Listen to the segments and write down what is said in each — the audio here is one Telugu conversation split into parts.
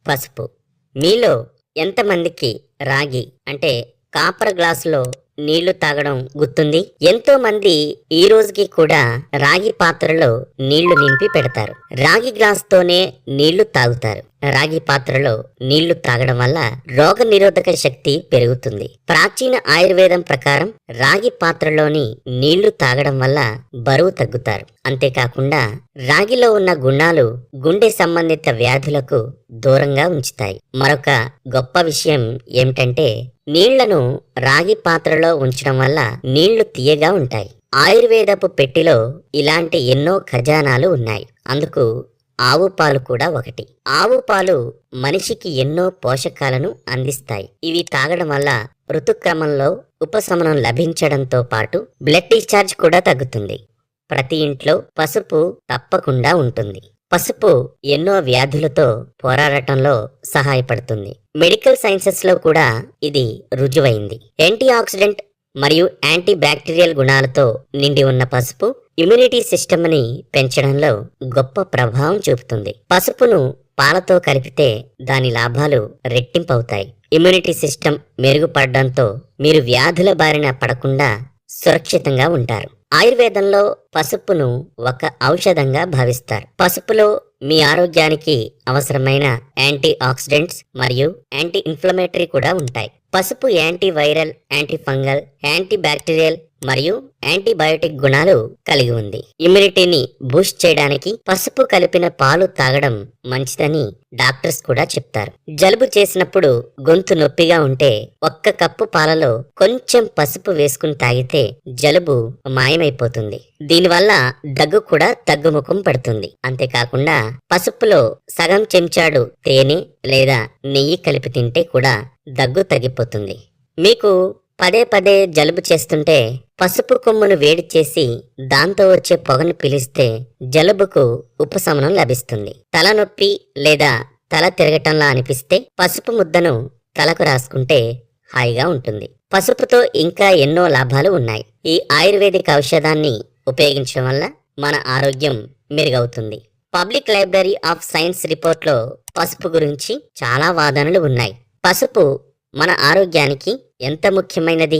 పసుపు. మీలో ఎంతమందికి రాగి అంటే కాపర్ గ్లాసులో నీళ్లు తాగడం గుర్తుంది? ఎంతో మంది ఈ రోజుకి కూడా రాగి పాత్రలో నీళ్లు నింపి పెడతారు. రాగి గ్లాస్తోనే నీళ్లు తాగుతారు. రాగి పాత్రలో నీళ్లు తాగడం వల్ల రోగ నిరోధక శక్తి పెరుగుతుంది. ప్రాచీన ఆయుర్వేదం ప్రకారం రాగి పాత్రలోని నీళ్లు తాగడం వల్ల బరువు తగ్గుతారు. అంతేకాకుండా రాగిలో ఉన్న గుణాలు గుండె సంబంధిత వ్యాధులకు దూరంగా ఉంచుతాయి. మరొక గొప్ప విషయం ఏమిటంటే నీళ్లను రాగి పాత్రలో ఉంచడం వల్ల నీళ్లు తీయగా ఉంటాయి. ఆయుర్వేదపు పెట్టిలో ఇలాంటి ఎన్నో ఖజానాలు ఉన్నాయి. అందుకు ఆవు పాలు కూడా ఒకటి. ఆవు పాలు మనిషికి ఎన్నో పోషకాలను అందిస్తాయి. ఇవి తాగడం వల్ల ఋతుక్రమంలో ఉపశమనం లభించడంతో పాటు బ్లడ్ డిశ్చార్జ్ కూడా తగ్గుతుంది. ప్రతి ఇంట్లో పసుపు తప్పకుండా ఉంటుంది. పసుపు ఎన్నో వ్యాధులతో పోరాడటంలో సహాయపడుతుంది. మెడికల్ సైన్సెస్ లో కూడా ఇది రుజువైంది. యాంటీ ఆక్సిడెంట్ మరియు యాంటీ బ్యాక్టీరియల్ గుణాలతో నిండి ఉన్న పసుపు ఇమ్యూనిటీ సిస్టమ్ ని పెంచడంలో గొప్ప ప్రభావం చూపుతుంది. పసుపును పాలతో కలిపితే దాని లాభాలు రెట్టింపవుతాయి. ఇమ్యూనిటీ సిస్టమ్ మెరుగుపడడంతో మీరు వ్యాధుల బారిన పడకుండా సురక్షితంగా ఉంటారు. ఆయుర్వేదంలో పసుపును ఒక ఔషధంగా భావిస్తారు. పసుపులో మీ ఆరోగ్యానికి అవసరమైన యాంటీ ఆక్సిడెంట్స్ మరియు యాంటీ ఇన్ఫ్లమేటరీ కూడా ఉంటాయి. పసుపు anti viral, anti fungal, anti bacterial మరియు యాంటీబయోటిక్ గుణాలు కలిగి ఉంది. ఇమ్యూనిటీని బూస్ట్ చేయడానికి పసుపు కలిపిన పాలు తాగడం మంచిదని డాక్టర్స్ కూడా చెప్తారు. జలుబు చేసినప్పుడు గొంతు నొప్పిగా ఉంటే 1 కప్పు పాలలో కొంచెం పసుపు వేసుకుని తాగితే జలుబు మాయమైపోతుంది. దీనివల్ల దగ్గు కూడా తగ్గుముఖం పడుతుంది. అంతేకాకుండా పసుపులో సగం చెంచాడు తేనె లేదా నెయ్యి కలిపి తింటే కూడా దగ్గు తగ్గిపోతుంది. మీకు పదే పదే జలుబు చేస్తుంటే పసుపు కొమ్మును వేడి చేసి దాంతో వచ్చే పొగను పీలిస్తే జలుబుకు ఉపశమనం లభిస్తుంది. తలనొప్పి లేదా తల తిరగటంలా అనిపిస్తే పసుపు ముద్దను తలకు రాసుకుంటే హాయిగా ఉంటుంది. పసుపుతో ఇంకా ఎన్నో లాభాలు ఉన్నాయి. ఈ ఆయుర్వేదిక ఔషధాన్ని ఉపయోగించడం వల్ల మన ఆరోగ్యం మెరుగవుతుంది. పబ్లిక్ లైబ్రరీ ఆఫ్ సైన్స్ రిపోర్ట్లో పసుపు గురించి చాలా వాదనలు ఉన్నాయి. పసుపు మన ఆరోగ్యానికి ఎంత ముఖ్యమైనది?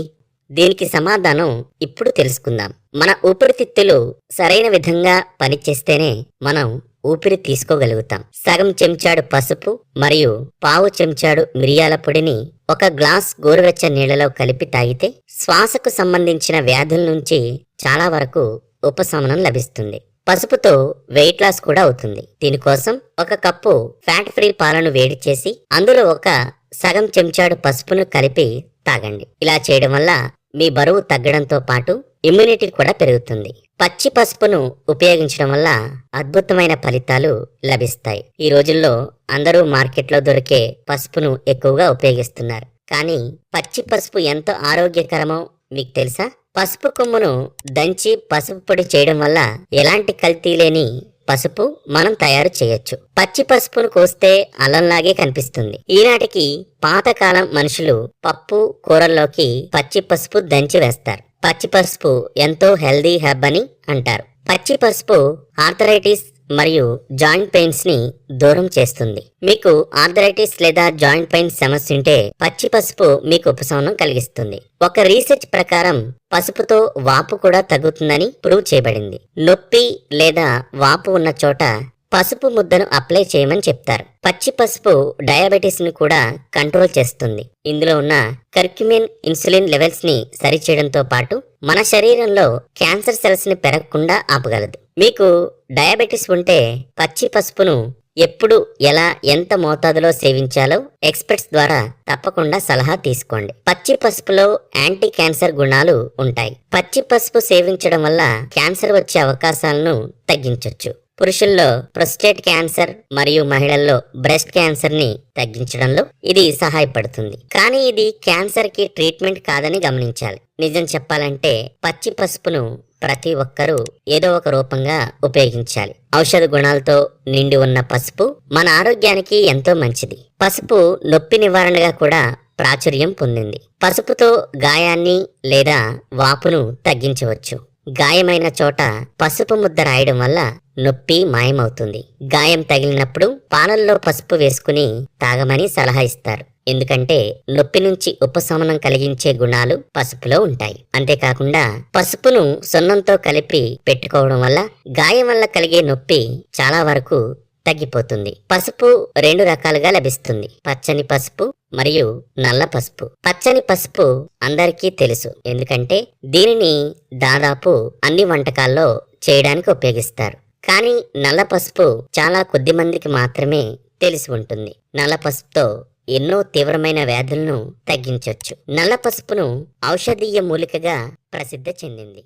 దీనికి సమాధానం ఇప్పుడు తెలుసుకుందాం. మన ఊపిరితిత్తులు సరైన విధంగా పనిచేస్తేనే మనం ఊపిరి తీసుకోగలుగుతాం. సగం చెంచాడు పసుపు మరియు పావు చెంచాడు మిరియాల పొడిని 1 గ్లాస్ గోరువెచ్చ నీళ్లలో కలిపి తాగితే శ్వాసకు సంబంధించిన వ్యాధుల నుంచి చాలా వరకు ఉపశమనం లభిస్తుంది. పసుపుతో వెయిట్ లాస్ కూడా అవుతుంది. దీనికోసం 1 కప్పు ఫ్యాట్ ఫ్రీ పాలను వేడి చేసి అందులో సగం చెంచాడు పసుపును కలిపి తాగండి. ఇలా చేయడం వల్ల మీ బరువు తగ్గడంతో పాటు ఇమ్యూనిటీ కూడా పెరుగుతుంది. పచ్చి పసుపును ఉపయోగించడం వల్ల అద్భుతమైన ఫలితాలు లభిస్తాయి. ఈ రోజుల్లో అందరూ మార్కెట్లో దొరికే పసుపును ఎక్కువగా ఉపయోగిస్తున్నారు. కానీ పచ్చి పసుపు ఎంతో ఆరోగ్యకరమో మీకు తెలుసా? పసుపు కొమ్మును దంచి పసుపు పొడి చేయడం వల్ల ఎలాంటి కల్తీ లేని పసుపు మనం తయారు చేయొచ్చు. పచ్చి పసుపును కోస్తే అల్లంలాగే కనిపిస్తుంది. ఈనాటికి పాతకాలం మనుషులు పప్పు కూరల్లోకి పచ్చి పసుపు దంచి వేస్తారు. పచ్చి పసుపు ఎంతో హెల్దీ హెర్బ్ అని అంటారు. పచ్చి పసుపు ఆర్థరైటిస్ మరియు జాయింట్ పెయిన్స్ ని దూరం చేస్తుంది. మీకు ఆర్థరైటిస్ లేదా జాయింట్ పెయిన్ సమస్య ఉంటే పచ్చి పసుపు మీకు ఉపశమనం కలిగిస్తుంది. ఒక రీసెర్చ్ ప్రకారం పసుపుతో వాపు కూడా తగ్గుతుందని ప్రూవ్ చేయబడింది. నొప్పి లేదా వాపు ఉన్న చోట పసుపు ముద్దను అప్లై చేయమని చెప్తారు. పచ్చి పసుపు డయాబెటీస్ ని కూడా కంట్రోల్ చేస్తుంది. ఇందులో ఉన్న కర్క్యుమిన్ ఇన్సులిన్ లెవెల్స్ ని సరిచేయడంతో పాటు మన శరీరంలో క్యాన్సర్ సెల్స్ ని పెరగకుండా ఆపగలదు. మీకు డయాబెటీస్ ఉంటే పచ్చి పసుపును ఎప్పుడు ఎలా ఎంత మోతాదులో సేవించాలో ఎక్స్పర్ట్స్ ద్వారా తప్పకుండా సలహా తీసుకోండి. పచ్చి పసుపులో యాంటీ క్యాన్సర్ గుణాలు ఉంటాయి. పచ్చి పసుపు సేవించడం వల్ల క్యాన్సర్ వచ్చే అవకాశాలను తగ్గించవచ్చు. పురుషుల్లో ప్రొస్టేట్ క్యాన్సర్ మరియు మహిళల్లో బ్రెస్ట్ క్యాన్సర్ ని తగ్గించడంలో ఇది సహాయపడుతుంది. కానీ ఇది క్యాన్సర్ కి ట్రీట్మెంట్ కాదని గమనించాలి. నిజం చెప్పాలంటే పచ్చి పసుపును ప్రతి ఒక్కరూ ఏదో ఒక రూపంగా ఉపయోగించాలి. ఔషధ గుణాలతో నిండి ఉన్న పసుపు మన ఆరోగ్యానికి ఎంతో మంచిది. పసుపు నొప్పి నివారణగా కూడా ప్రాచుర్యం పొందింది. పసుపుతో గాయాన్ని లేదా వాపును తగ్గించవచ్చు. గాయమైన చోట పసుపు ముద్ద రాయడం వల్ల నొప్పి మాయమవుతుంది. గాయం తగిలినప్పుడు పాలల్లో పసుపు వేసుకుని తాగమని సలహా ఇస్తారు. ఎందుకంటే నొప్పి నుంచి ఉపశమనం కలిగించే గుణాలు పసుపులో ఉంటాయి. అంతేకాకుండా పసుపును సున్నంతో కలిపి పెట్టుకోవడం వల్ల గాయం వల్ల కలిగే నొప్పి చాలా వరకు తగ్గిపోతుంది. పసుపు 2 రకాలుగా లభిస్తుంది. పచ్చని పసుపు మరియు నల్ల పసుపు. పచ్చని పసుపు అందరికీ తెలుసు, ఎందుకంటే దీనిని దాదాపు అన్ని వంటకాల్లో చేయడానికి ఉపయోగిస్తారు. కానీ నల్ల పసుపు చాలా కొద్ది మందికి మాత్రమే తెలిసి ఉంటుంది. నల్ల పసుపుతో ఎన్నో తీవ్రమైన వ్యాధులను తగ్గించవచ్చు. నల్ల పసుపును ఔషధీయ మూలికగా ప్రసిద్ధి చెందింది.